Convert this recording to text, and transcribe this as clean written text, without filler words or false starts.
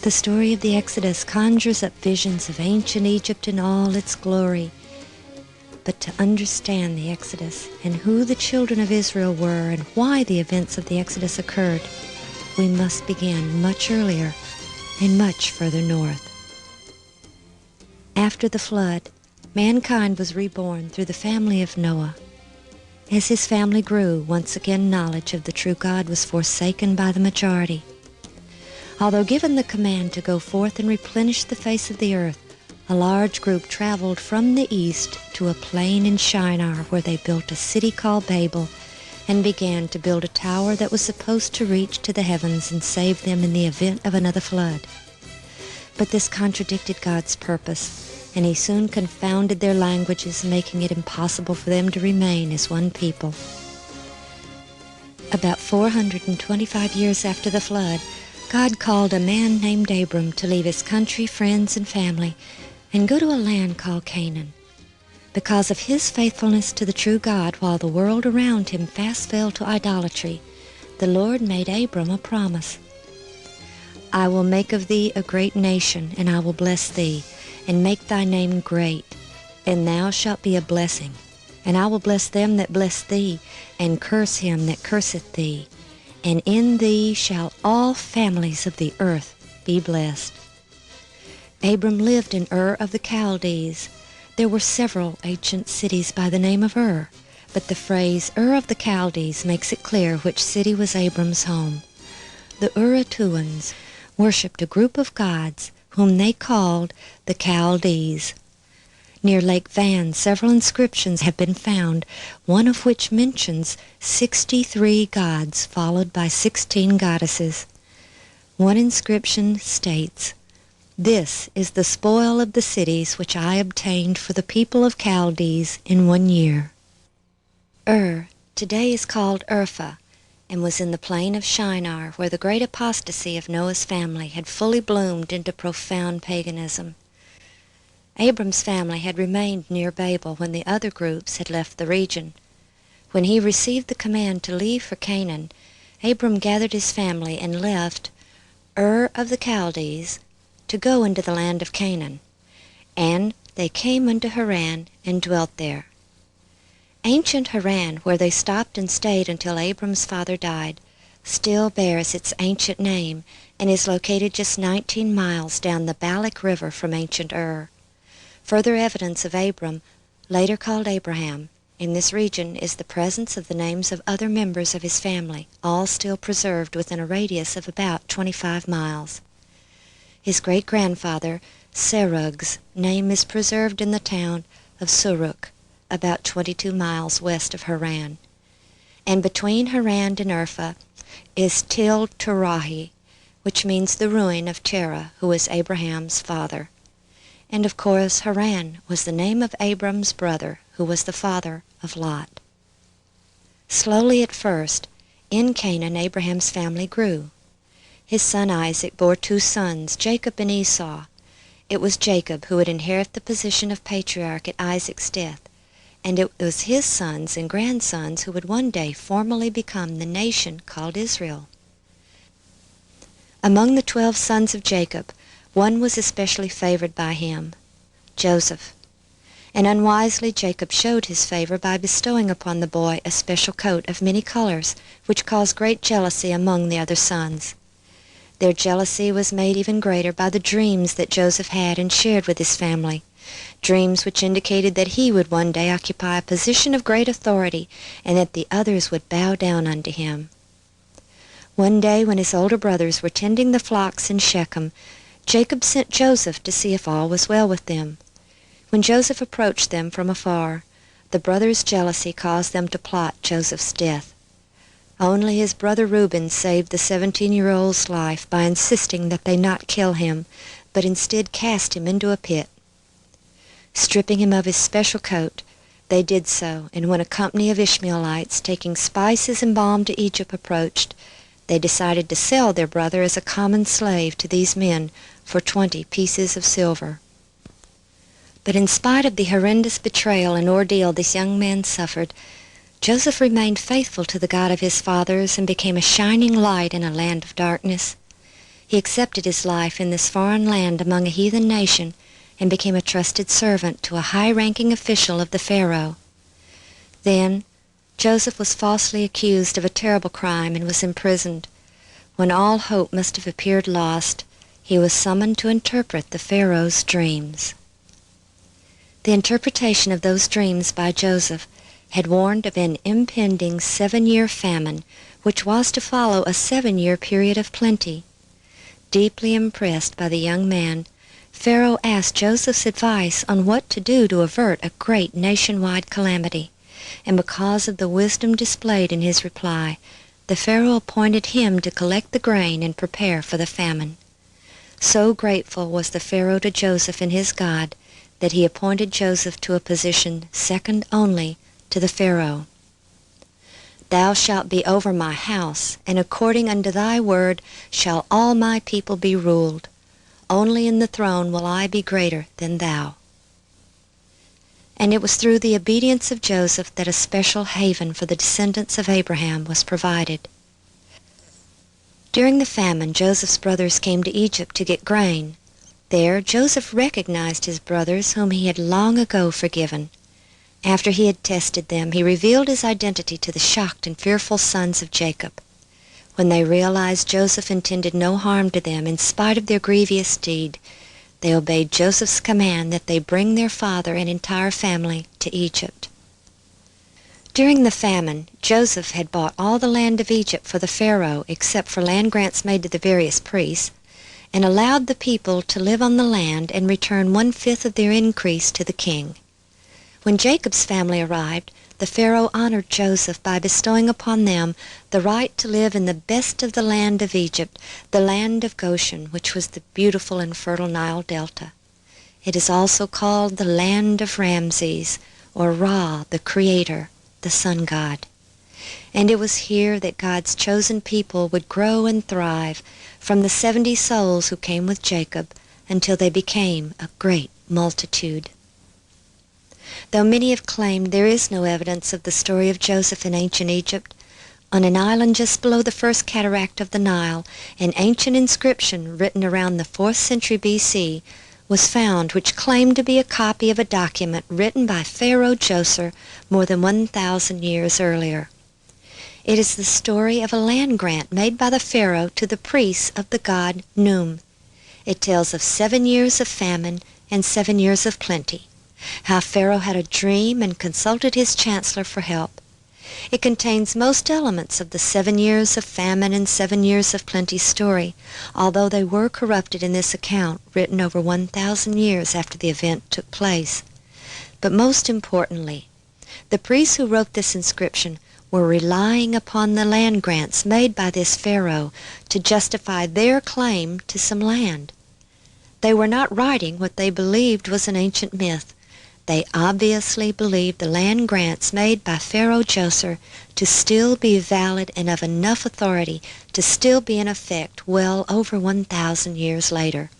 The story of the Exodus conjures up visions of ancient Egypt in all its glory. But to understand the Exodus and who the children of Israel were and why the events of the Exodus occurred, we must begin much earlier and much further north. After the flood, mankind was reborn through the family of Noah. As his family grew, once again knowledge of the true God was forsaken by the majority. Although given the command to go forth and replenish the face of the earth, a large group traveled from the east to a plain in Shinar where they built a city called Babel and began to build a tower that was supposed to reach to the heavens and save them in the event of another flood. But this contradicted God's purpose, and he soon confounded their languages, making it impossible for them to remain as one people. About 425 years after the flood, God called a man named Abram to leave his country, friends, and family and go to a land called Canaan. Because of his faithfulness to the true God while the world around him fast fell to idolatry, the Lord made Abram a promise. I will make of thee a great nation, and I will bless thee, and make thy name great, and thou shalt be a blessing. And I will bless them that bless thee, and curse him that curseth thee. And in thee shall all families of the earth be blessed. Abram lived in Ur of the Chaldees. There were several ancient cities by the name of Ur, but the phrase Ur of the Chaldees makes it clear which city was Abram's home. The Urartuans worshipped a group of gods whom they called the Chaldees. Near Lake Van, several inscriptions have been found, one of which mentions 63 gods followed by 16 goddesses. One inscription states, "This is the spoil of the cities which I obtained for the people of Chaldees in 1 year." Ur today is called Urfa, and was in the plain of Shinar, where the great apostasy of Noah's family had fully bloomed into profound paganism. Abram's family had remained near Babel when the other groups had left the region. When he received the command to leave for Canaan, Abram gathered his family and left Ur of the Chaldees to go into the land of Canaan, and they came unto Haran and dwelt there. Ancient Haran, where they stopped and stayed until Abram's father died, still bears its ancient name and is located just 19 miles down the Balak River from ancient Ur. Further evidence of Abram, later called Abraham, in this region is the presence of the names of other members of his family, all still preserved within a radius of about 25 miles. His great-grandfather, Serug's, name is preserved in the town of Suruk, about 22 miles west of Haran. And between Haran and Urfa is Tel Terahi, which means the ruin of Terah, who was Abraham's father. And of course Haran was the name of Abram's brother, who was the father of Lot. Slowly at first, in Canaan Abraham's family grew. His son Isaac bore 2 sons, Jacob and Esau. It was Jacob who would inherit the position of patriarch at Isaac's death, and it was his sons and grandsons who would one day formally become the nation called Israel. Among the 12 sons of Jacob, one was especially favored by him, Joseph. And unwisely Jacob showed his favor by bestowing upon the boy a special coat of many colors, which caused great jealousy among the other sons. Their jealousy was made even greater by the dreams that Joseph had and shared with his family, dreams which indicated that he would one day occupy a position of great authority and that the others would bow down unto him. One day when his older brothers were tending the flocks in Shechem, Jacob sent Joseph to see if all was well with them. When Joseph approached them from afar, the brothers' jealousy caused them to plot Joseph's death. Only his brother Reuben saved the 17-year-old's life by insisting that they not kill him, but instead cast him into a pit. Stripping him of his special coat, they did so, and when a company of Ishmaelites taking spices and balm to Egypt approached, they decided to sell their brother as a common slave to these men for 20 pieces of silver. But in spite of the horrendous betrayal and ordeal this young man suffered, Joseph remained faithful to the God of his fathers and became a shining light in a land of darkness. He accepted his life in this foreign land among a heathen nation and became a trusted servant to a high-ranking official of the Pharaoh. Then Joseph was falsely accused of a terrible crime and was imprisoned. When all hope must have appeared lost, he was summoned to interpret the Pharaoh's dreams. The interpretation of those dreams by Joseph had warned of an impending 7-year famine, which was to follow a 7-year period of plenty. Deeply impressed by the young man, Pharaoh asked Joseph's advice on what to do to avert a great nationwide calamity, and because of the wisdom displayed in his reply, the Pharaoh appointed him to collect the grain and prepare for the famine. So grateful was the Pharaoh to Joseph and his God that he appointed Joseph to a position second only to the Pharaoh. "Thou shalt be over my house, and according unto thy word shall all my people be ruled. Only in the throne will I be greater than thou." And it was through the obedience of Joseph that a special haven for the descendants of Abraham was provided. During the famine, Joseph's brothers came to Egypt to get grain. There Joseph recognized his brothers whom he had long ago forgiven. After he had tested them, he revealed his identity to the shocked and fearful sons of Jacob. When they realized Joseph intended no harm to them in spite of their grievous deed, they obeyed Joseph's command that they bring their father and entire family to Egypt. During the famine, Joseph had bought all the land of Egypt for the Pharaoh except for land grants made to the various priests, and allowed the people to live on the land and return 1/5 of their increase to the king. When Jacob's family arrived, the Pharaoh honored Joseph by bestowing upon them the right to live in the best of the land of Egypt, the land of Goshen, which was the beautiful and fertile Nile Delta. It is also called the land of Ramses, or Ra, the Creator, the sun god. And it was here that God's chosen people would grow and thrive, from the 70 souls who came with Jacob until they became a great multitude. Though many have claimed there is no evidence of the story of Joseph in ancient Egypt, on an island just below the first cataract of the Nile, an ancient inscription written around the 4th century B.C. was found which claimed to be a copy of a document written by Pharaoh Djoser more than 1,000 years earlier. It is the story of a land grant made by the Pharaoh to the priests of the god Num. It tells of 7 years of famine and 7 years of plenty, how Pharaoh had a dream and consulted his chancellor for help. It contains most elements of the 7 years of famine and 7 years of plenty story, although they were corrupted in this account written over 1,000 years after the event took place. But most importantly, the priests who wrote this inscription were relying upon the land grants made by this Pharaoh to justify their claim to some land. They were not writing what they believed was an ancient myth. They obviously believed the land grants made by Pharaoh Djoser to still be valid and of enough authority to still be in effect well over 1,000 years later.